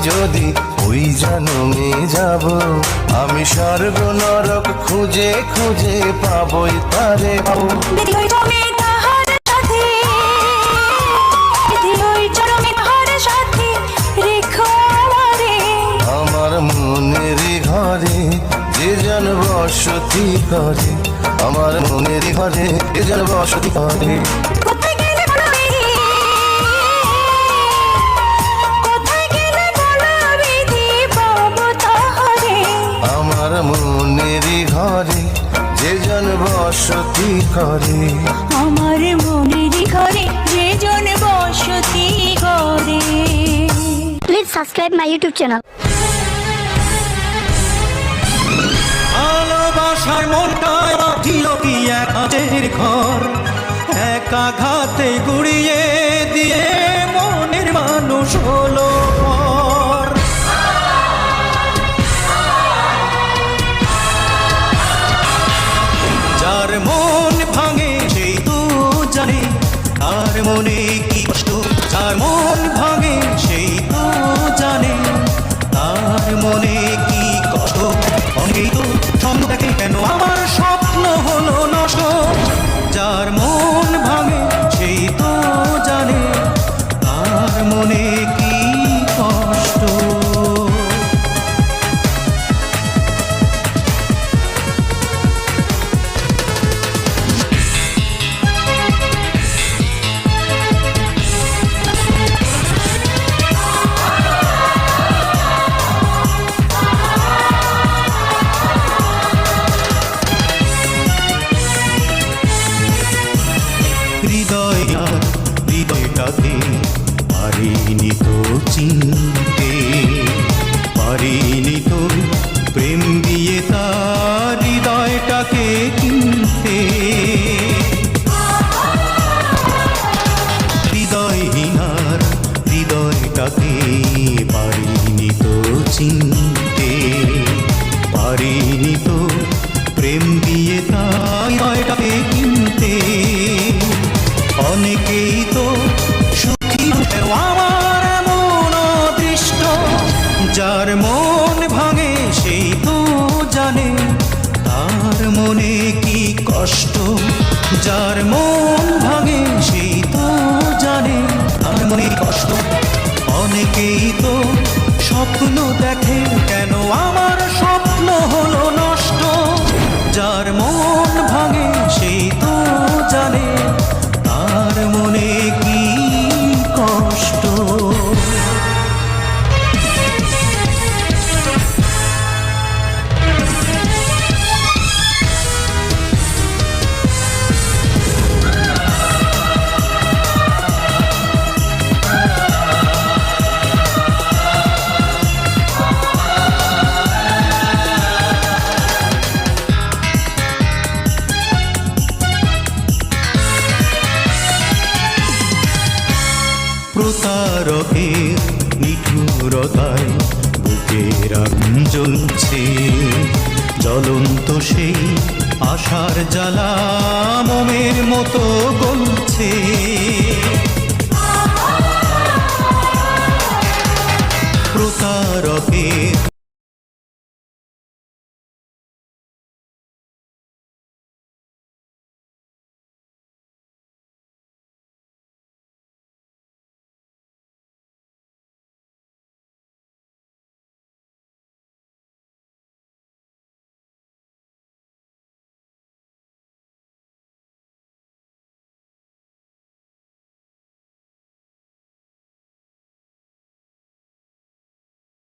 যদি ওই জন্মে যাব, আমি স্বর্গ নরক খুঁজে খুঁজে পাবই তারে পাবো। আমার মনের ঘরে যে জন বসতি করে, আমার মনের ঘরে যে জন বসতি করে। আমার মনের ঘরে যে জন বসতি করে, আমার মনের ঘরে যে জন বসতি করে। Please subscribe my YouTube channel. ভালোবাসার মনটায় ছিল কি এক কাঁচের ঘর, এক আঘাতে গুড়িয়ে দিয়ে মনের মানুষ হলো পর। যার মন ভাঙে সেই তো জানে তার মনে কি কষ্ট, যার মন ভাঙে সেই তো জানে তার মনে কি কষ্ট। অনেকেই তো স্বপ্ন দেখে কেন আমার স্বপ্ন হলো নষ্ট, যার মন ভাঙে সেই তো জানে তার মনে কি কষ্ট। হৃদয়টাকে পারিনি তো চিনতে, পারিনি তো প্রেম দিয়ে তার হৃদয়টাকে কিনতে। হৃদয়হীনার হৃদয়টাকে পারিনি তো চিনতে, পারিনি তো প্রেম দিয়ে তার হৃদয়টাকে কিনতে। অনেকেই তো সুখী আমার এমন অদৃষ্ট, যার মন ভাঙে সেই তো জানে তার মনে কি কষ্ট, যার মন ভাঙে সেই তো জানে তার মনে কষ্ট। অনেকেই তো স্বপ্ন দেখে কেন আমার স্বপ্ন হলো নষ্ট, যার মন ভাঙে সেই তো জানে তার মনে কি কষ্ট। প্রতারকের নিঠুরতায় বুকের আগুন জ্বলছে, জ্বলন্ত সেই আশার জ্বালা মোমের মতো গলছে। প্রতারকের